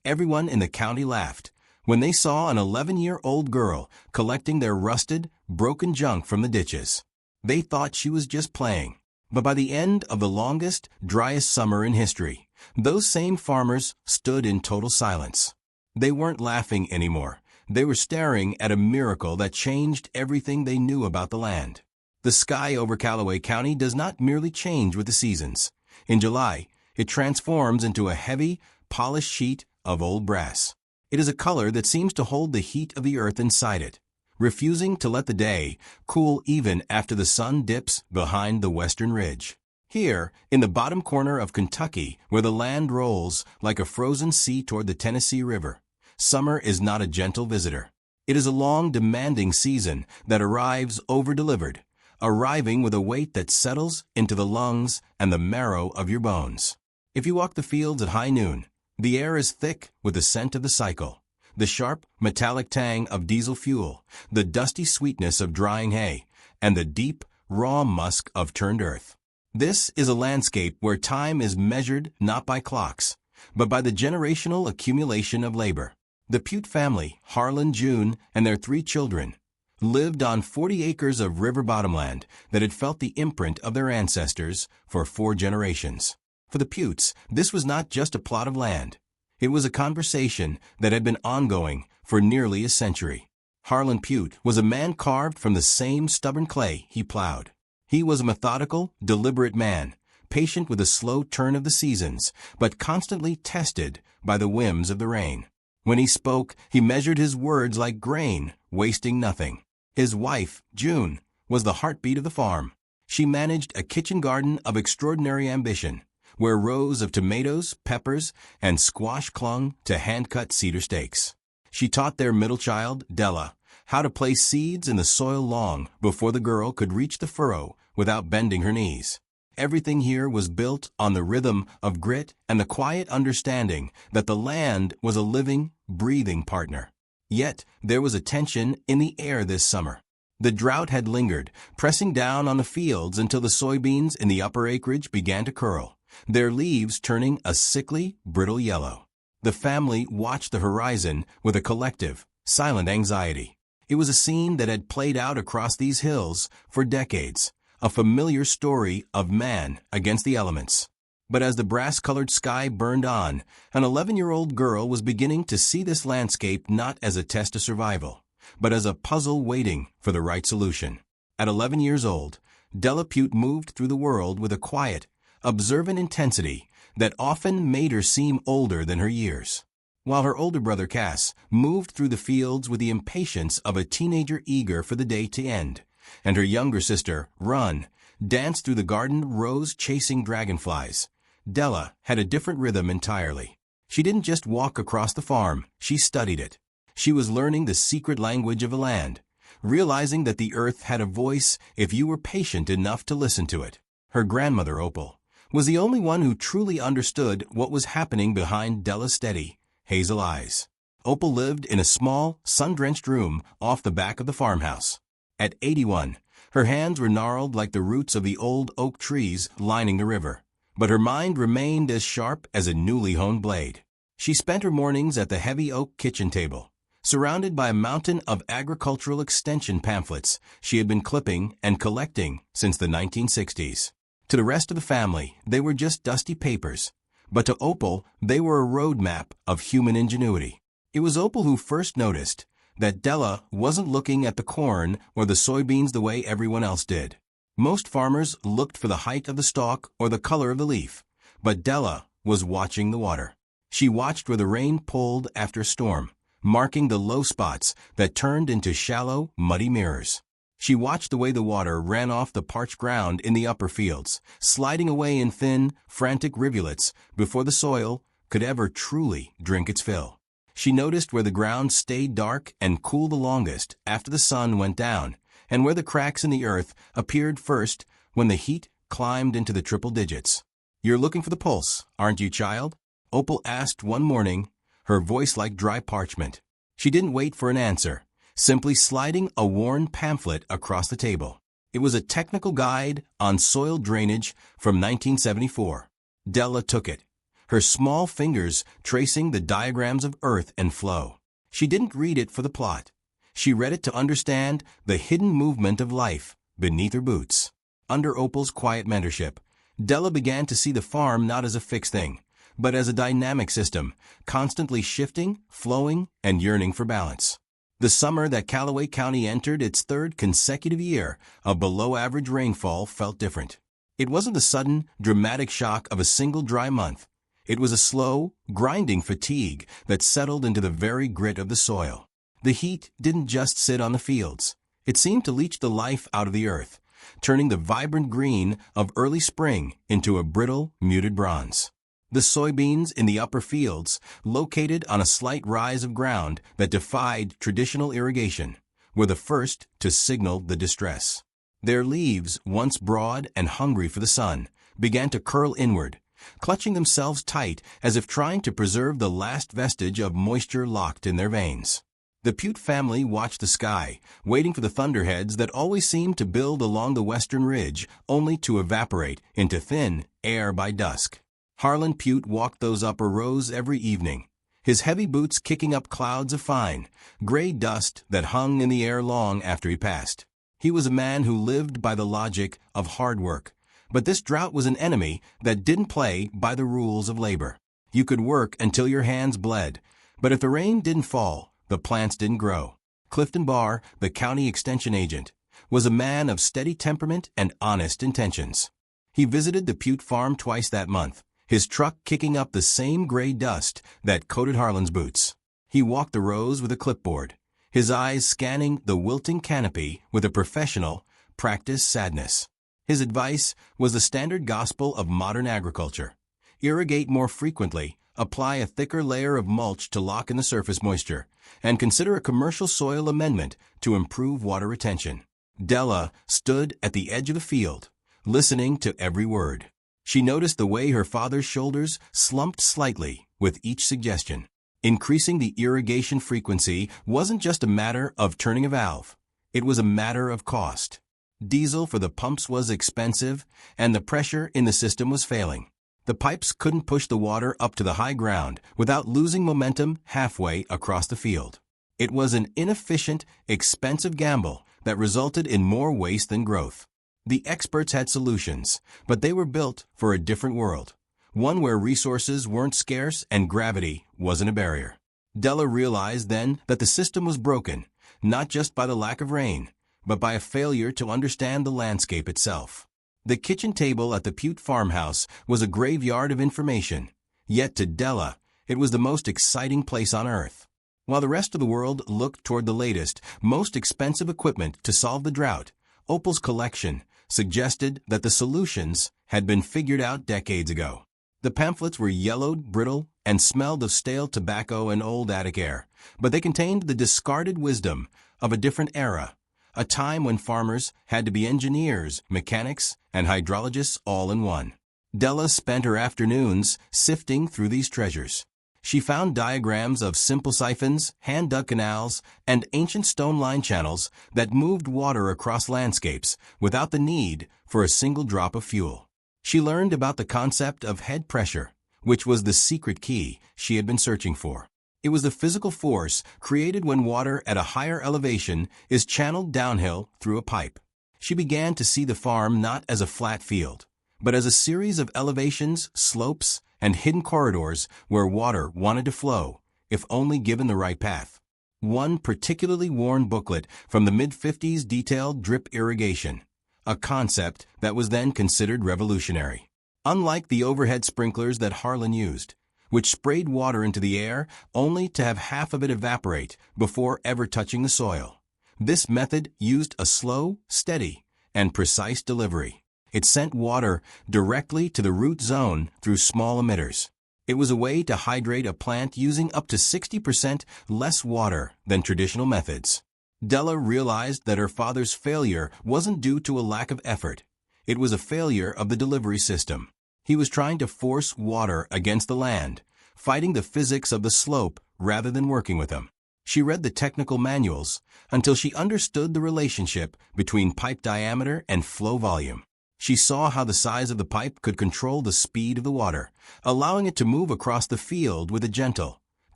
Everyone in the county laughed when they saw an 11-year-old girl collecting their rusted, broken junk from the ditches. They thought she was just playing. But by the end of the longest, driest summer in history, those same farmers stood in total silence. They weren't laughing anymore. They were staring at a miracle that changed everything they knew about the land. The sky over Callaway County does not merely change with the seasons. In July, it transforms into a heavy, polished sheet of old brass. It is a color that seems to hold the heat of the earth inside it, refusing to let the day cool even after the sun dips behind the western ridge. Here, in the bottom corner of Kentucky, where the land rolls like a frozen sea toward the Tennessee River, summer is not a gentle visitor. It is a long, demanding season that arrives over-delivered, arriving with a weight that settles into the lungs and the marrow of your bones. If you walk the fields at high noon, the air is thick with the scent of the cycle, the sharp, metallic tang of diesel fuel, the dusty sweetness of drying hay, and the deep, raw musk of turned earth. This is a landscape where time is measured not by clocks, but by the generational accumulation of labor. The Pute family, Harlan, June, and their 3 children, lived on 40 acres of river bottomland that had felt the imprint of their ancestors for 4 generations. For the Putes, this was not just a plot of land. It was a conversation that had been ongoing for nearly a century. Harlan Pute was a man carved from the same stubborn clay he plowed. He was a methodical, deliberate man, patient with the slow turn of the seasons, but constantly tested by the whims of the rain. When he spoke, he measured his words like grain, wasting nothing. His wife, June, was the heartbeat of the farm. She managed a kitchen garden of extraordinary ambition, where rows of tomatoes, peppers, and squash clung to hand-cut cedar stakes. She taught their middle child, Della, how to place seeds in the soil long before the girl could reach the furrow without bending her knees. Everything here was built on the rhythm of grit and the quiet understanding that the land was a living, breathing partner. Yet, there was a tension in the air this summer. The drought had lingered, pressing down on the fields until the soybeans in the upper acreage began to curl, their leaves turning a sickly, brittle yellow. The family watched the horizon with a collective, silent anxiety. It was a scene that had played out across these hills for decades, a familiar story of man against the elements. But as the brass-colored sky burned on, an 11-year-old girl was beginning to see this landscape not as a test of survival, but as a puzzle waiting for the right solution. At 11 years old, Della Pute moved through the world with a quiet, observant intensity that often made her seem older than her years. While her older brother Cass moved through the fields with the impatience of a teenager eager for the day to end, and her younger sister, Run, danced through the garden rows chasing dragonflies, Della had a different rhythm entirely. She didn't just walk across the farm, she studied it. She was learning the secret language of the land, realizing that the earth had a voice if you were patient enough to listen to it. Her grandmother, Opal, was the only one who truly understood what was happening behind Della's steady, hazel eyes. Opal lived in a small, sun-drenched room off the back of the farmhouse. At 81, her hands were gnarled like the roots of the old oak trees lining the river, but her mind remained as sharp as a newly honed blade. She spent her mornings at the heavy oak kitchen table, surrounded by a mountain of agricultural extension pamphlets she had been clipping and collecting since the 1960s. To the rest of the family, they were just dusty papers, but to Opal, they were a roadmap of human ingenuity. It was Opal who first noticed that Della wasn't looking at the corn or the soybeans the way everyone else did. Most farmers looked for the height of the stalk or the color of the leaf, but Della was watching the water. She watched where the rain pulled after a storm, marking the low spots that turned into shallow, muddy mirrors. She watched the way the water ran off the parched ground in the upper fields, sliding away in thin, frantic rivulets before the soil could ever truly drink its fill. She noticed where the ground stayed dark and cool the longest after the sun went down, and where the cracks in the earth appeared first when the heat climbed into the triple digits. "You're looking for the pulse, aren't you, child?" Opal asked one morning, her voice like dry parchment. She didn't wait for an answer, simply sliding a worn pamphlet across the table. It was a technical guide on soil drainage from 1974. Della took it, her small fingers tracing the diagrams of earth and flow. She didn't read it for the plot. She read it to understand the hidden movement of life beneath her boots. Under Opal's quiet mentorship, Della began to see the farm not as a fixed thing, but as a dynamic system, constantly shifting, flowing, and yearning for balance. The summer that Callaway County entered its third consecutive year of below-average rainfall felt different. It wasn't the sudden, dramatic shock of a single dry month. It was a slow, grinding fatigue that settled into the very grit of the soil. The heat didn't just sit on the fields. It seemed to leach the life out of the earth, turning the vibrant green of early spring into a brittle, muted bronze. The soybeans in the upper fields, located on a slight rise of ground that defied traditional irrigation, were the first to signal the distress. Their leaves, once broad and hungry for the sun, began to curl inward, clutching themselves tight as if trying to preserve the last vestige of moisture locked in their veins. The Pute family watched the sky, waiting for the thunderheads that always seemed to build along the western ridge, only to evaporate into thin air by dusk. Harlan Pute walked those upper rows every evening, his heavy boots kicking up clouds of fine, gray dust that hung in the air long after he passed. He was a man who lived by the logic of hard work, but this drought was an enemy that didn't play by the rules of labor. You could work until your hands bled, but if the rain didn't fall, the plants didn't grow. Clifton Barr, the county extension agent, was a man of steady temperament and honest intentions. He visited the Pute farm twice that month, his truck kicking up the same gray dust that coated Harlan's boots. He walked the rows with a clipboard, his eyes scanning the wilting canopy with a professional, practiced sadness. His advice was the standard gospel of modern agriculture. Irrigate more frequently, apply a thicker layer of mulch to lock in the surface moisture, and consider a commercial soil amendment to improve water retention. Della stood at the edge of the field, listening to every word. She noticed the way her father's shoulders slumped slightly with each suggestion. Increasing the irrigation frequency wasn't just a matter of turning a valve. It was a matter of cost. Diesel for the pumps was expensive, and the pressure in the system was failing. The pipes couldn't push the water up to the high ground without losing momentum halfway across the field. It was an inefficient, expensive gamble that resulted in more waste than growth. The experts had solutions, but they were built for a different world, one where resources weren't scarce and gravity wasn't a barrier. Della realized then that the system was broken, not just by the lack of rain, but by a failure to understand the landscape itself. The kitchen table at the Pute farmhouse was a graveyard of information, yet to Della, it was the most exciting place on earth. While the rest of the world looked toward the latest, most expensive equipment to solve the drought, Opal's collection suggested that the solutions had been figured out decades ago. The pamphlets were yellowed, brittle, and smelled of stale tobacco and old attic air, but they contained the discarded wisdom of a different era, a time when farmers had to be engineers, mechanics, and hydrologists all in one. Della spent her afternoons sifting through these treasures. She found diagrams of simple siphons, hand-dug canals, and ancient stone line channels that moved water across landscapes without the need for a single drop of fuel. She learned about the concept of head pressure, which was the secret key she had been searching for. It was the physical force created when water at a higher elevation is channeled downhill through a pipe. She began to see the farm not as a flat field, but as a series of elevations, slopes, and hidden corridors where water wanted to flow, if only given the right path. One particularly worn booklet from the mid-50s detailed drip irrigation, a concept that was then considered revolutionary. Unlike the overhead sprinklers that Harlan used, which sprayed water into the air only to have half of it evaporate before ever touching the soil, this method used a slow, steady, and precise delivery. It sent water directly to the root zone through small emitters. It was a way to hydrate a plant using up to 60% less water than traditional methods. Della realized that her father's failure wasn't due to a lack of effort. It was a failure of the delivery system. He was trying to force water against the land, fighting the physics of the slope rather than working with them. She read the technical manuals until she understood the relationship between pipe diameter and flow volume. She saw how the size of the pipe could control the speed of the water, allowing it to move across the field with a gentle,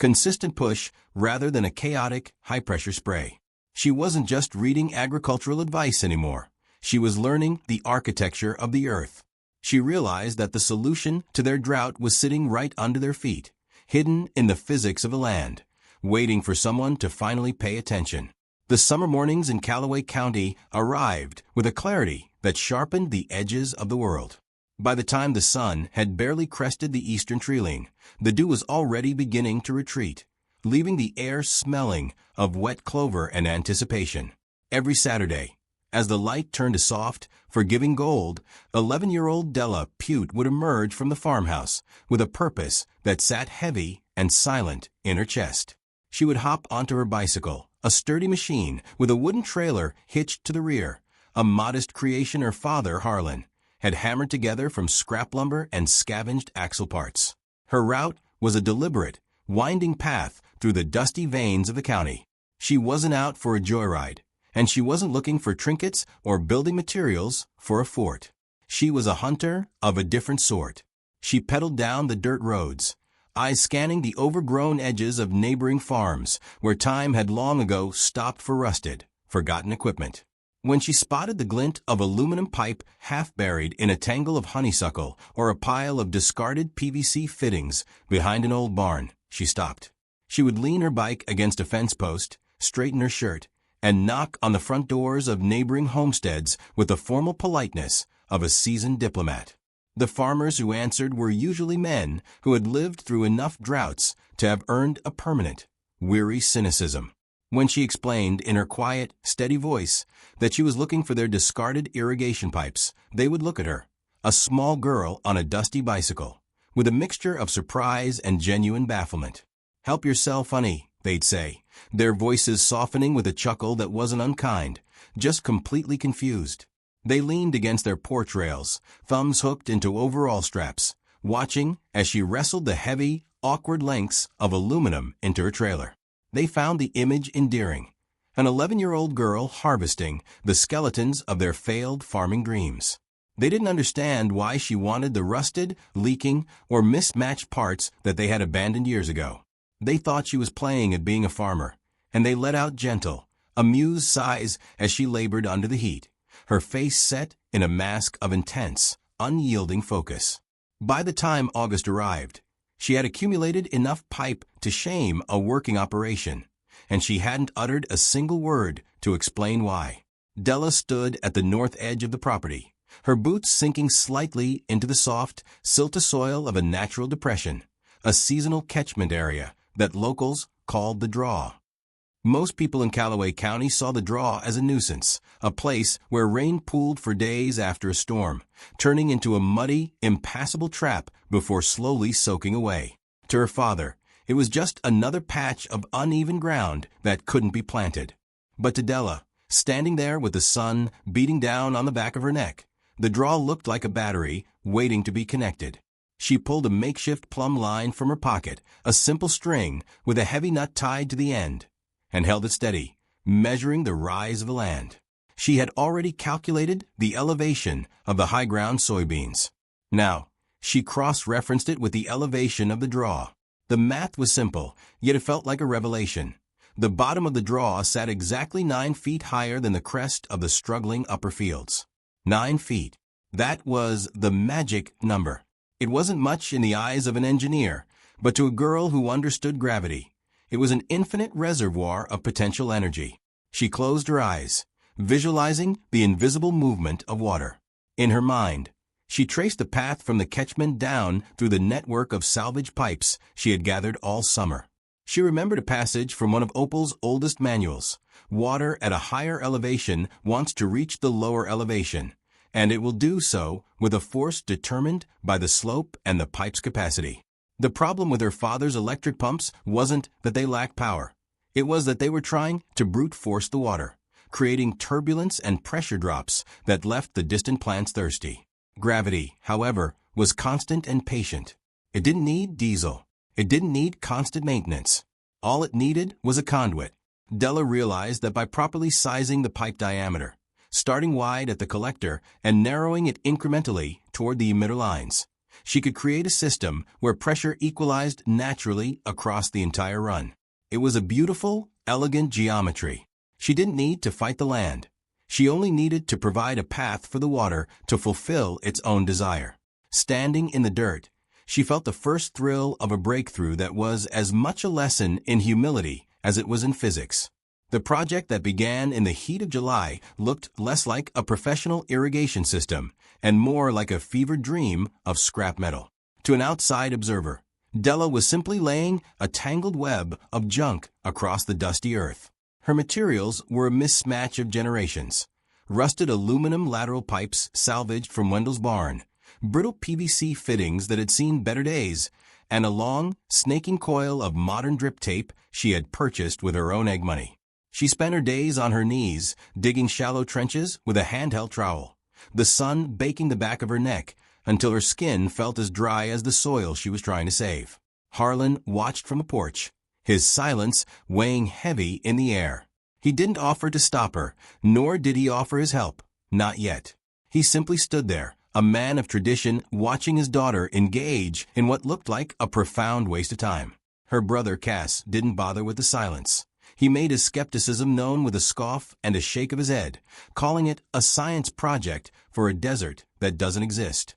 consistent push rather than a chaotic, high-pressure spray. She wasn't just reading agricultural advice anymore. She was learning the architecture of the earth. She realized that the solution to their drought was sitting right under their feet, hidden in the physics of the land, waiting for someone to finally pay attention. The summer mornings in Callaway County arrived with a clarity that sharpened the edges of the world. By the time the sun had barely crested the eastern treeline, the dew was already beginning to retreat, leaving the air smelling of wet clover and anticipation. Every Saturday, as the light turned to soft, forgiving gold, 11-year-old Della Pute would emerge from the farmhouse with a purpose that sat heavy and silent in her chest. She would hop onto her bicycle, a sturdy machine with a wooden trailer hitched to the rear, a modest creation her father, Harlan, had hammered together from scrap lumber and scavenged axle parts. Her route was a deliberate, winding path through the dusty veins of the county. She wasn't out for a joyride, and she wasn't looking for trinkets or building materials for a fort. She was a hunter of a different sort. She pedaled down the dirt roads, eyes scanning the overgrown edges of neighboring farms where time had long ago stopped for rusted, forgotten equipment. When she spotted the glint of aluminum pipe half buried in a tangle of honeysuckle or a pile of discarded PVC fittings behind an old barn, she stopped. She would lean her bike against a fence post, straighten her shirt, and knock on the front doors of neighboring homesteads with the formal politeness of a seasoned diplomat. The farmers who answered were usually men who had lived through enough droughts to have earned a permanent, weary cynicism. When she explained in her quiet, steady voice that she was looking for their discarded irrigation pipes, they would look at her, a small girl on a dusty bicycle, with a mixture of surprise and genuine bafflement. "Help yourself, honey," they'd say, their voices softening with a chuckle that wasn't unkind, just completely confused. They leaned against their porch rails, thumbs hooked into overall straps, watching as she wrestled the heavy, awkward lengths of aluminum into her trailer. They found the image endearing, an 11-year-old girl harvesting the skeletons of their failed farming dreams. They didn't understand why she wanted the rusted, leaking, or mismatched parts that they had abandoned years ago. They thought she was playing at being a farmer, and they let out gentle, amused sighs as she labored under the heat, her face set in a mask of intense, unyielding focus. By the time August arrived, she had accumulated enough pipe to shame a working operation, and she hadn't uttered a single word to explain why. Della stood at the north edge of the property, her boots sinking slightly into the soft, silty soil of a natural depression, a seasonal catchment area that locals called the draw. Most people in Callaway County saw the draw as a nuisance, a place where rain pooled for days after a storm, turning into a muddy, impassable trap before slowly soaking away. To her father, it was just another patch of uneven ground that couldn't be planted. But to Della, standing there with the sun beating down on the back of her neck, the draw looked like a battery waiting to be connected. She pulled a makeshift plumb line from her pocket, a simple string with a heavy nut tied to the end, and held it steady, measuring the rise of the land. She had already calculated the elevation of the high-ground soybeans. Now, she cross-referenced it with the elevation of the draw. The math was simple, yet it felt like a revelation. The bottom of the draw sat exactly 9 feet higher than the crest of the struggling upper fields. 9 feet. That was the magic number. It wasn't much in the eyes of an engineer, but to a girl who understood gravity, it was an infinite reservoir of potential energy. She closed her eyes, visualizing the invisible movement of water. In her mind, she traced the path from the catchment down through the network of salvaged pipes she had gathered all summer. She remembered a passage from one of Opal's oldest manuals. Water at a higher elevation wants to reach the lower elevation, and it will do so with a force determined by the slope and the pipe's capacity. The problem with her father's electric pumps wasn't that they lacked power. It was that they were trying to brute force the water, creating turbulence and pressure drops that left the distant plants thirsty. Gravity, however, was constant and patient. It didn't need diesel. It didn't need constant maintenance. All it needed was a conduit. Della realized that by properly sizing the pipe diameter, starting wide at the collector and narrowing it incrementally toward the emitter lines. She could create a system where pressure equalized naturally across the entire run. It was a beautiful, elegant geometry. She didn't need to fight the land. She only needed to provide a path for the water to fulfill its own desire. Standing in the dirt, she felt the first thrill of a breakthrough that was as much a lesson in humility as it was in physics. The project that began in the heat of July looked less like a professional irrigation system and more like a fevered dream of scrap metal. To an outside observer, Della was simply laying a tangled web of junk across the dusty earth. Her materials were a mismatch of generations. Rusted aluminum lateral pipes salvaged from Wendell's barn, brittle PVC fittings that had seen better days, and a long, snaking coil of modern drip tape she had purchased with her own egg money. She spent her days on her knees, digging shallow trenches with a handheld trowel, the sun baking the back of her neck until her skin felt as dry as the soil she was trying to save. Harlan watched from the porch, his silence weighing heavy in the air. He didn't offer to stop her, nor did he offer his help. Not yet. He simply stood there, a man of tradition, watching his daughter engage in what looked like a profound waste of time. Her brother, Cass, didn't bother with the silence. He made his skepticism known with a scoff and a shake of his head, calling it a science project for a desert that doesn't exist.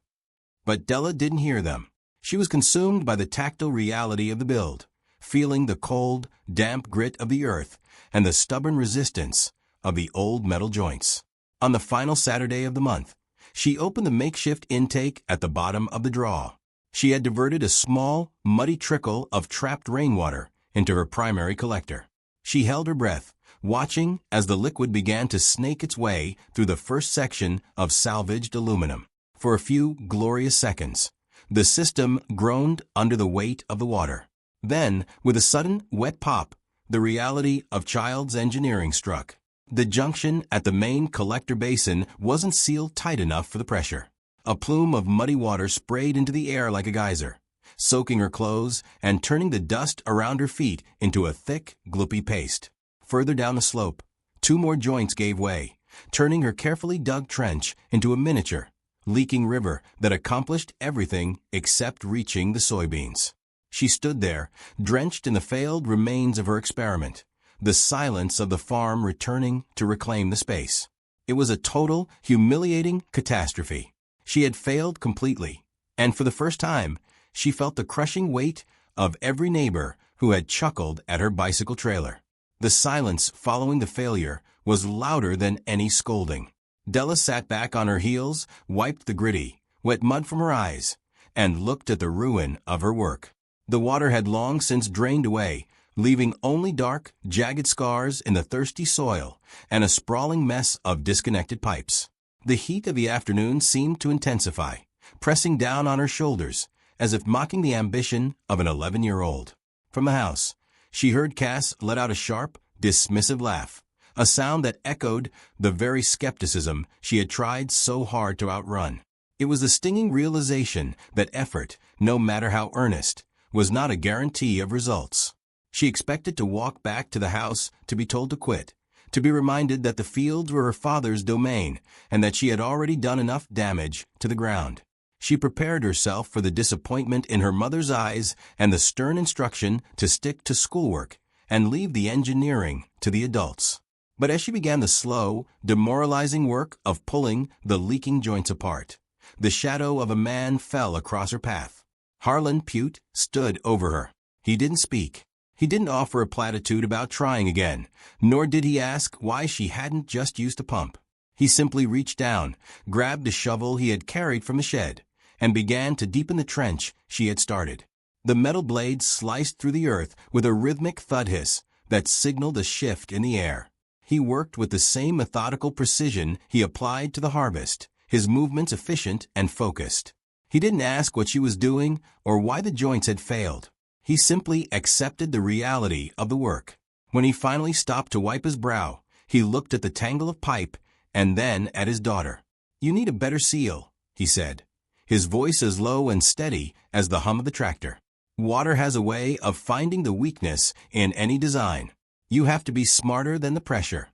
But Della didn't hear them. She was consumed by the tactile reality of the build, feeling the cold, damp grit of the earth and the stubborn resistance of the old metal joints. On the final Saturday of the month, she opened the makeshift intake at the bottom of the draw. She had diverted a small, muddy trickle of trapped rainwater into her primary collector. She held her breath, watching as the liquid began to snake its way through the first section of salvaged aluminum. For a few glorious seconds, the system groaned under the weight of the water. Then, with a sudden wet pop, the reality of child's engineering struck. The junction at the main collector basin wasn't sealed tight enough for the pressure. A plume of muddy water sprayed into the air like a geyser, soaking her clothes and turning the dust around her feet into a thick, gloopy paste. Further down the slope, two more joints gave way, turning her carefully dug trench into a miniature, leaking river that accomplished everything except reaching the soybeans. She stood there, drenched in the failed remains of her experiment, the silence of the farm returning to reclaim the space. It was a total, humiliating catastrophe. She had failed completely, and for the first time, she felt the crushing weight of every neighbor who had chuckled at her bicycle trailer. The silence following the failure was louder than any scolding. Della sat back on her heels, wiped the gritty, wet mud from her eyes, and looked at the ruin of her work. The water had long since drained away, leaving only dark, jagged scars in the thirsty soil and a sprawling mess of disconnected pipes. The heat of the afternoon seemed to intensify, pressing down on her shoulders, as if mocking the ambition of an 11-year-old. From the house, she heard Cass let out a sharp, dismissive laugh, a sound that echoed the very skepticism she had tried so hard to outrun. It was the stinging realization that effort, no matter how earnest, was not a guarantee of results. She expected to walk back to the house to be told to quit, to be reminded that the fields were her father's domain and that she had already done enough damage to the ground. She prepared herself for the disappointment in her mother's eyes and the stern instruction to stick to schoolwork and leave the engineering to the adults. But as she began the slow, demoralizing work of pulling the leaking joints apart, the shadow of a man fell across her path. Harlan Pute stood over her. He didn't speak. He didn't offer a platitude about trying again, nor did he ask why she hadn't just used a pump. He simply reached down, grabbed a shovel he had carried from the shed, and began to deepen the trench she had started. The metal blade sliced through the earth with a rhythmic thud hiss that signaled a shift in the air. He worked with the same methodical precision he applied to the harvest, his movements efficient and focused. He didn't ask what she was doing or why the joints had failed. He simply accepted the reality of the work. When he finally stopped to wipe his brow, he looked at the tangle of pipe and then at his daughter. "You need a better seal," he said, his voice as low and steady as the hum of the tractor. "Water has a way of finding the weakness in any design. You have to be smarter than the pressure."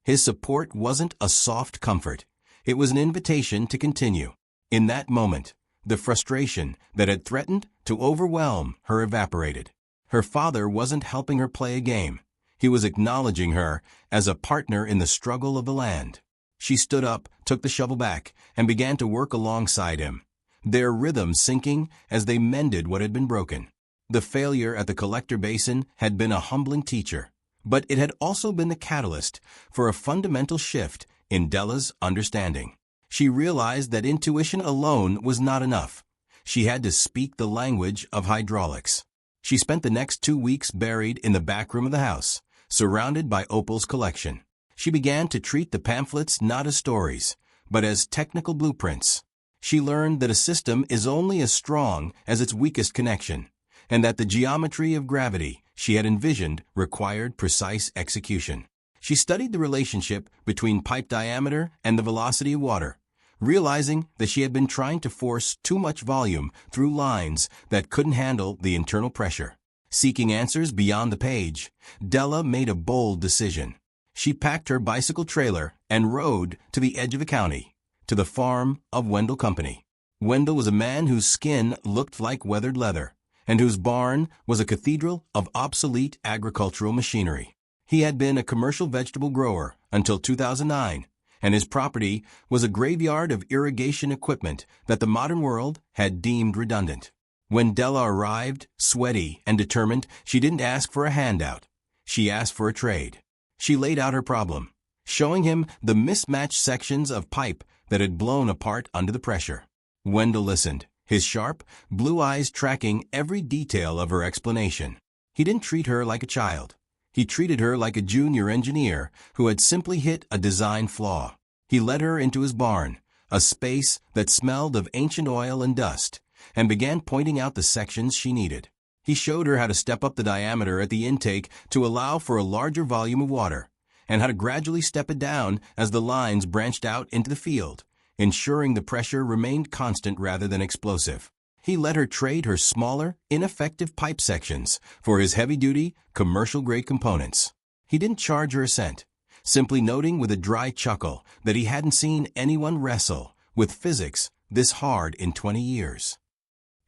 His support wasn't a soft comfort. It was an invitation to continue. In that moment, the frustration that had threatened to overwhelm her evaporated. Her father wasn't helping her play a game. He was acknowledging her as a partner in the struggle of the land. She stood up, took the shovel back, and began to work alongside him, their rhythm syncing as they mended what had been broken. The failure at the collector basin had been a humbling teacher, but it had also been the catalyst for a fundamental shift in Della's understanding. She realized that intuition alone was not enough. She had to speak the language of hydraulics. She spent the next 2 weeks buried in the back room of the house, surrounded by Opal's collection. She began to treat the pamphlets not as stories, but as technical blueprints. She learned that a system is only as strong as its weakest connection, and that the geometry of gravity she had envisioned required precise execution. She studied the relationship between pipe diameter and the velocity of water, realizing that she had been trying to force too much volume through lines that couldn't handle the internal pressure. Seeking answers beyond the page, Della made a bold decision. She packed her bicycle trailer and rode to the edge of the county, to the farm of Wendell Company. Wendell was a man whose skin looked like weathered leather, and whose barn was a cathedral of obsolete agricultural machinery. He had been a commercial vegetable grower until 2009, and his property was a graveyard of irrigation equipment that the modern world had deemed redundant. When Della arrived, sweaty and determined, she didn't ask for a handout. She asked for a trade. She laid out her problem, showing him the mismatched sections of pipe that had blown apart under the pressure. Wendell listened, his sharp, blue eyes tracking every detail of her explanation. He didn't treat her like a child. He treated her like a junior engineer who had simply hit a design flaw. He led her into his barn, a space that smelled of ancient oil and dust, and began pointing out the sections she needed. He showed her how to step up the diameter at the intake to allow for a larger volume of water, and how to gradually step it down as the lines branched out into the field, ensuring the pressure remained constant rather than explosive. He let her trade her smaller, ineffective pipe sections for his heavy-duty, commercial-grade components. He didn't charge her a cent, simply noting with a dry chuckle that he hadn't seen anyone wrestle with physics this hard in 20 years.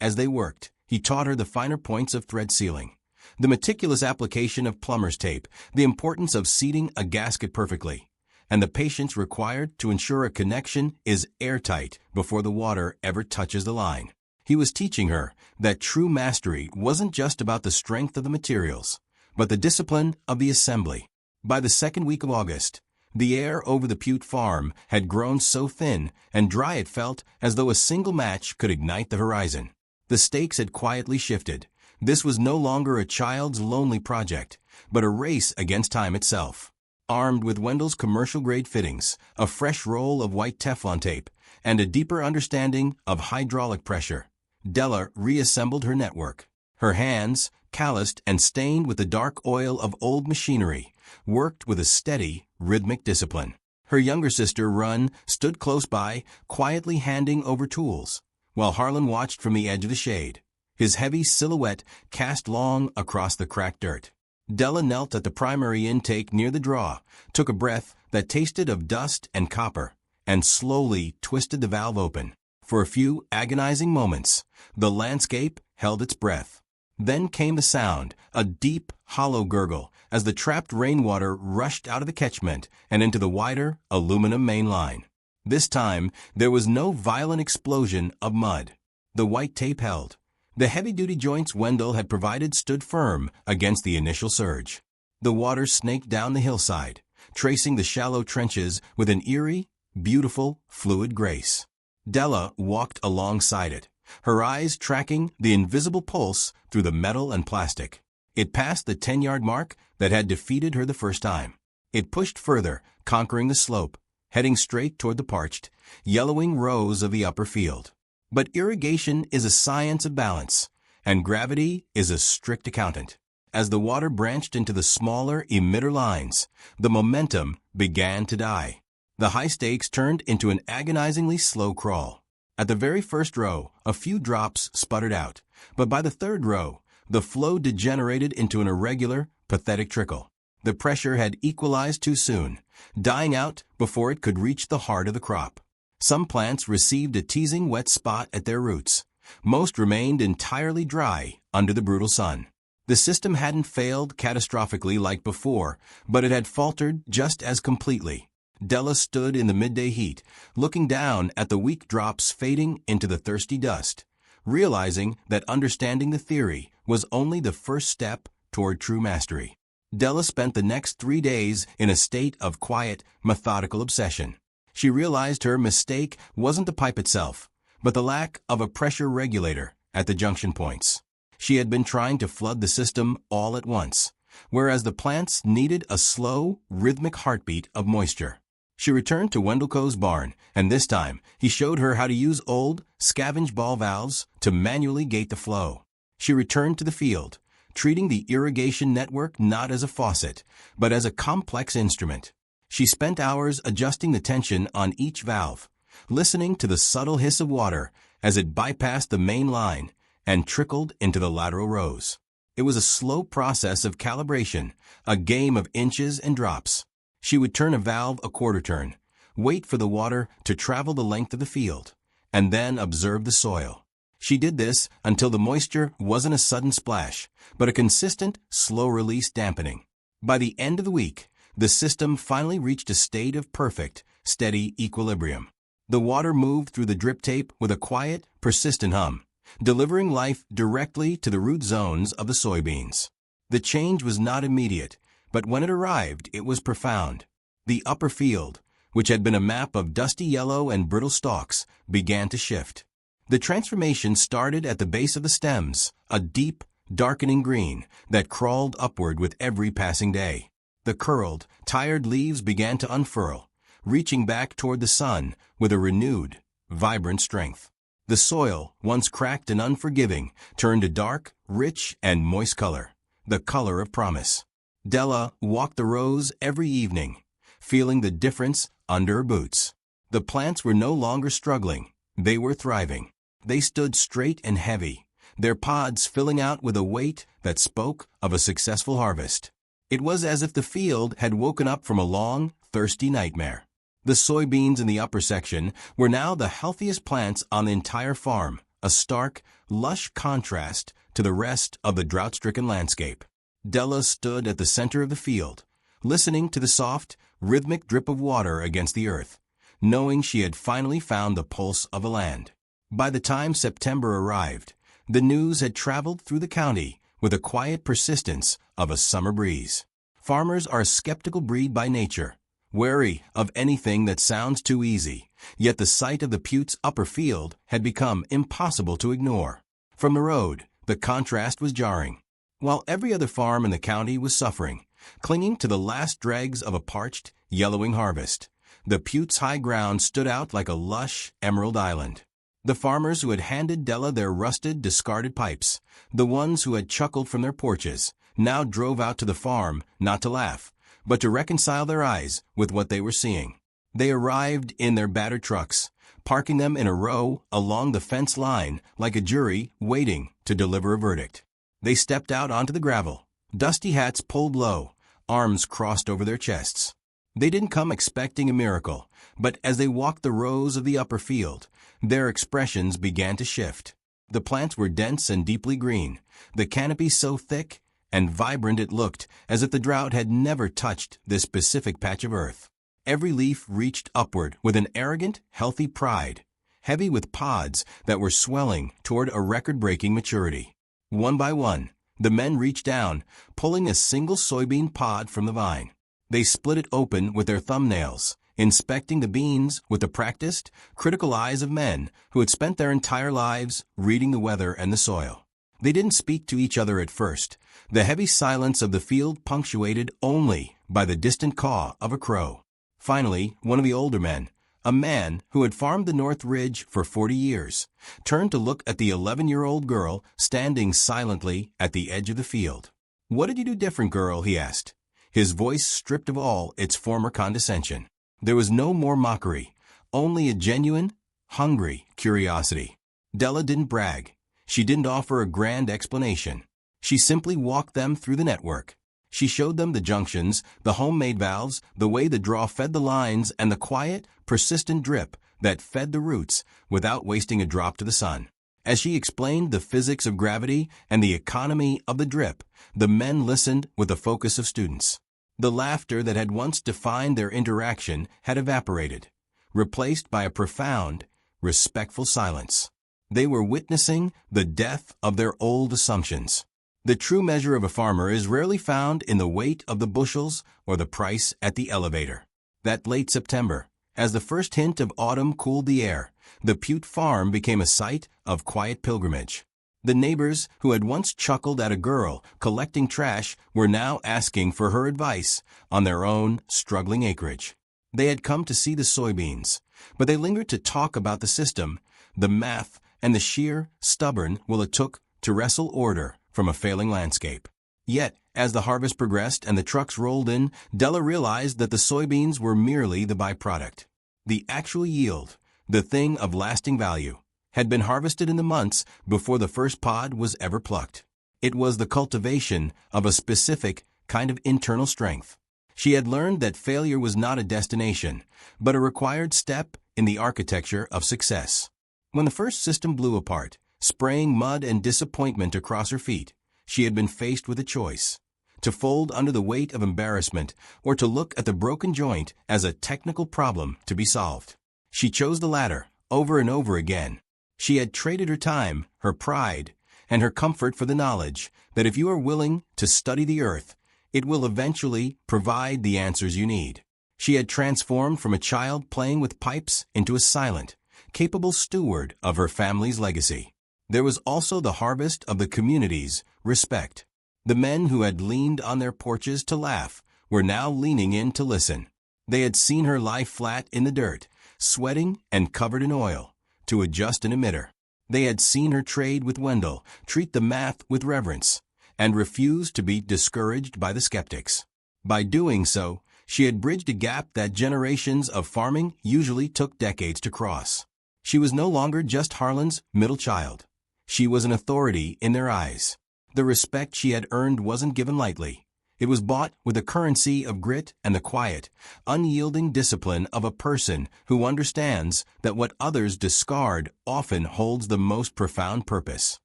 As they worked, he taught her the finer points of thread sealing, the meticulous application of plumber's tape, the importance of seating a gasket perfectly, and the patience required to ensure a connection is airtight before the water ever touches the line. He was teaching her that true mastery wasn't just about the strength of the materials, but the discipline of the assembly. By the second week of August, the air over the Butte farm had grown so thin and dry it felt as though a single match could ignite the horizon. The stakes had quietly shifted. This was no longer a child's lonely project, but a race against time itself. Armed with Wendell's commercial-grade fittings, a fresh roll of white Teflon tape, and a deeper understanding of hydraulic pressure, Della reassembled her network. Her hands, calloused and stained with the dark oil of old machinery, worked with a steady, rhythmic discipline. Her younger sister, Run, stood close by, quietly handing over tools, while Harlan watched from the edge of the shade, his heavy silhouette cast long across the cracked dirt. Della knelt at the primary intake near the draw, took a breath that tasted of dust and copper, and slowly twisted the valve open. For a few agonizing moments, the landscape held its breath. Then came the sound, a deep, hollow gurgle, as the trapped rainwater rushed out of the catchment and into the wider, aluminum main line. This time, there was no violent explosion of mud. The white tape held. The heavy-duty joints Wendell had provided stood firm against the initial surge. The water snaked down the hillside, tracing the shallow trenches with an eerie, beautiful, fluid grace. Della walked alongside it, her eyes tracking the invisible pulse through the metal and plastic. It passed the 10-yard mark that had defeated her the first time. It pushed further, conquering the slope, heading straight toward the parched, yellowing rows of the upper field. But irrigation is a science of balance, and gravity is a strict accountant. As the water branched into the smaller emitter lines, the momentum began to die. The high stakes turned into an agonizingly slow crawl. At the very first row, a few drops sputtered out, but by the third row, the flow degenerated into an irregular, pathetic trickle. The pressure had equalized too soon, dying out before it could reach the heart of the crop. Some plants received a teasing wet spot at their roots. Most remained entirely dry under the brutal sun. The system hadn't failed catastrophically like before, but it had faltered just as completely. Della stood in the midday heat, looking down at the weak drops fading into the thirsty dust, realizing that understanding the theory was only the first step toward true mastery. Della spent the next 3 days in a state of quiet, methodical obsession. She realized her mistake wasn't the pipe itself, but the lack of a pressure regulator at the junction points. She had been trying to flood the system all at once, whereas the plants needed a slow, rhythmic heartbeat of moisture. She returned to Wendelko's barn, and this time he showed her how to use old, scavenge ball valves to manually gate the flow. She returned to the field, treating the irrigation network not as a faucet, but as a complex instrument. She spent hours adjusting the tension on each valve, listening to the subtle hiss of water as it bypassed the main line and trickled into the lateral rows. It was a slow process of calibration, a game of inches and drops. She would turn a valve a quarter turn, wait for the water to travel the length of the field, and then observe the soil. She did this until the moisture wasn't a sudden splash, but a consistent, slow-release dampening. By the end of the week, the system finally reached a state of perfect, steady equilibrium. The water moved through the drip tape with a quiet, persistent hum, delivering life directly to the root zones of the soybeans. The change was not immediate, but when it arrived, it was profound. The upper field, which had been a map of dusty yellow and brittle stalks, began to shift. The transformation started at the base of the stems, a deep, darkening green that crawled upward with every passing day. The curled, tired leaves began to unfurl, reaching back toward the sun with a renewed, vibrant strength. The soil, once cracked and unforgiving, turned a dark, rich, and moist color, the color of promise. Della walked the rows every evening, feeling the difference under her boots. The plants were no longer struggling, they were thriving. They stood straight and heavy, their pods filling out with a weight that spoke of a successful harvest. It was as if the field had woken up from a long, thirsty nightmare. The soybeans in the upper section were now the healthiest plants on the entire farm, a stark, lush contrast to the rest of the drought-stricken landscape. Della stood at the center of the field, listening to the soft, rhythmic drip of water against the earth, knowing she had finally found the pulse of the land. By the time September arrived, the news had traveled through the county with the quiet persistence of a summer breeze. Farmers are a skeptical breed by nature, wary of anything that sounds too easy, yet the sight of the Putte's upper field had become impossible to ignore. From the road, the contrast was jarring. While every other farm in the county was suffering, clinging to the last dregs of a parched, yellowing harvest, the Putte's high ground stood out like a lush, emerald island. The farmers who had handed Della their rusted, discarded pipes, the ones who had chuckled from their porches, now drove out to the farm not to laugh, but to reconcile their eyes with what they were seeing. They arrived in their battered trucks, parking them in a row along the fence line like a jury waiting to deliver a verdict. They stepped out onto the gravel, dusty hats pulled low, arms crossed over their chests. They didn't come expecting a miracle, but as they walked the rows of the upper field, their expressions began to shift. The plants were dense and deeply green, the canopy so thick and vibrant it looked as if the drought had never touched this specific patch of earth. Every leaf reached upward with an arrogant, healthy pride, heavy with pods that were swelling toward a record-breaking maturity. One by one, the men reached down, pulling a single soybean pod from the vine. They split it open with their thumbnails, inspecting the beans with the practiced, critical eyes of men who had spent their entire lives reading the weather and the soil. They didn't speak to each other at first, the heavy silence of the field punctuated only by the distant caw of a crow. Finally, one of the older men, a man who had farmed the North Ridge for 40 years, turned to look at the 11-year-old girl standing silently at the edge of the field. "What did you do different, girl?" he asked, his voice stripped of all its former condescension. There was no more mockery, only a genuine, hungry curiosity. Della didn't brag. She didn't offer a grand explanation. She simply walked them through the network. She showed them the junctions, the homemade valves, the way the draw fed the lines, and the quiet, persistent drip that fed the roots without wasting a drop to the sun. As she explained the physics of gravity and the economy of the drip, the men listened with the focus of students. The laughter that had once defined their interaction had evaporated, replaced by a profound, respectful silence. They were witnessing the death of their old assumptions. The true measure of a farmer is rarely found in the weight of the bushels or the price at the elevator. That late September, as the first hint of autumn cooled the air, the Butte farm became a site of quiet pilgrimage. The neighbors who had once chuckled at a girl collecting trash were now asking for her advice on their own struggling acreage. They had come to see the soybeans, but they lingered to talk about the system, the math, and the sheer, stubborn will it took to wrestle order from a failing landscape. Yet, as the harvest progressed and the trucks rolled in, Della realized that the soybeans were merely the byproduct. The actual yield, the thing of lasting value, had been harvested in the months before the first pod was ever plucked. It was the cultivation of a specific kind of internal strength. She had learned that failure was not a destination, but a required step in the architecture of success. When the first system blew apart, spraying mud and disappointment across her feet, she had been faced with a choice: to fold under the weight of embarrassment or to look at the broken joint as a technical problem to be solved. She chose the latter over and over again. She had traded her time, her pride, and her comfort for the knowledge that if you are willing to study the earth, it will eventually provide the answers you need. She had transformed from a child playing with pipes into a silent, capable steward of her family's legacy. There was also the harvest of the community's respect. The men who had leaned on their porches to laugh were now leaning in to listen. They had seen her lie flat in the dirt, sweating and covered in oil, to adjust an emitter. They had seen her trade with Wendell, treat the math with reverence, and refuse to be discouraged by the skeptics. By doing so, she had bridged a gap that generations of farming usually took decades to cross. She was no longer just Harlan's middle child. She was an authority in their eyes. The respect she had earned wasn't given lightly. It was bought with the currency of grit and the quiet, unyielding discipline of a person who understands that what others discard often holds the most profound purpose.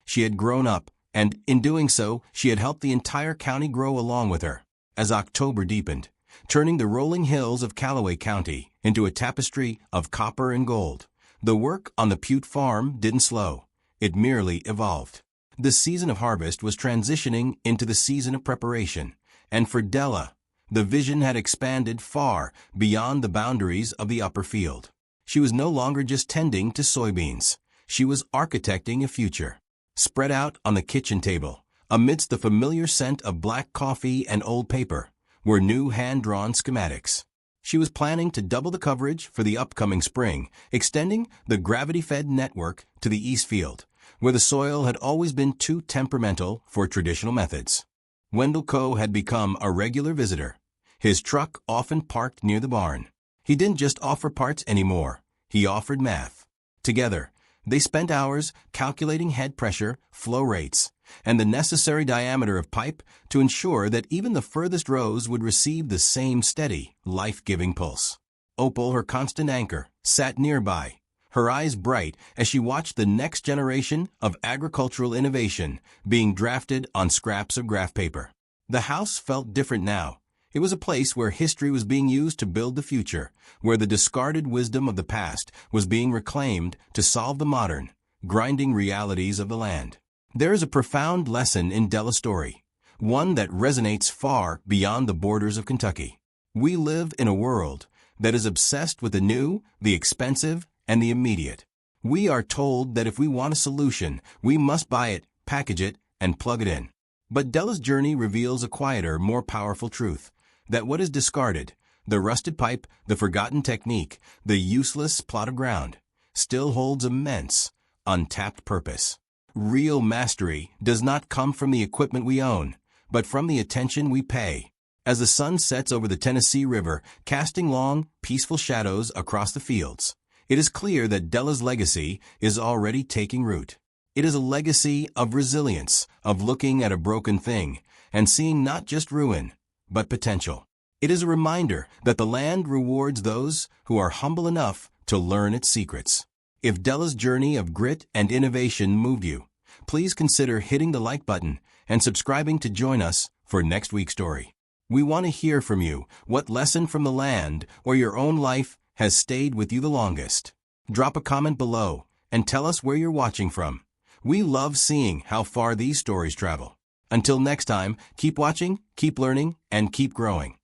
She had grown up, and in doing so, she had helped the entire county grow along with her. As October deepened, turning the rolling hills of Callaway County into a tapestry of copper and gold, the work on the Butte farm didn't slow. It merely evolved. The season of harvest was transitioning into the season of preparation, and for Della, the vision had expanded far beyond the boundaries of the upper field. She was no longer just tending to soybeans. She was architecting a future. Spread out on the kitchen table, amidst the familiar scent of black coffee and old paper, were new hand-drawn schematics. She was planning to double the coverage for the upcoming spring, extending the gravity-fed network to the east field, where the soil had always been too temperamental for traditional methods. Wendell Coe had become a regular visitor, his truck often parked near the barn. He didn't just offer parts anymore, he offered math. Together, they spent hours calculating head pressure, flow rates, and the necessary diameter of pipe to ensure that even the furthest rows would receive the same steady, life-giving pulse. Opal, her constant anchor, sat nearby, her eyes bright as she watched the next generation of agricultural innovation being drafted on scraps of graph paper. The house felt different now. It was a place where history was being used to build the future, where the discarded wisdom of the past was being reclaimed to solve the modern, grinding realities of the land. There is a profound lesson in Della's story, one that resonates far beyond the borders of Kentucky. We live in a world that is obsessed with the new, the expensive, and the immediate. We are told that if we want a solution, we must buy it, package it, and plug it in. But Della's journey reveals a quieter, more powerful truth, that what is discarded, the rusted pipe, the forgotten technique, the useless plot of ground, still holds immense, untapped purpose. Real mastery does not come from the equipment we own, but from the attention we pay. As the sun sets over the Tennessee River, casting long, peaceful shadows across the fields, it is clear that Della's legacy is already taking root. It is a legacy of resilience, of looking at a broken thing and seeing not just ruin, but potential. It is a reminder that the land rewards those who are humble enough to learn its secrets. If Della's journey of grit and innovation moved you, please consider hitting the like button and subscribing to join us for next week's story. We want to hear from you what lesson from the land or your own life has stayed with you the longest. Drop a comment below and tell us where you're watching from. We love seeing how far these stories travel. Until next time, keep watching, keep learning, and keep growing.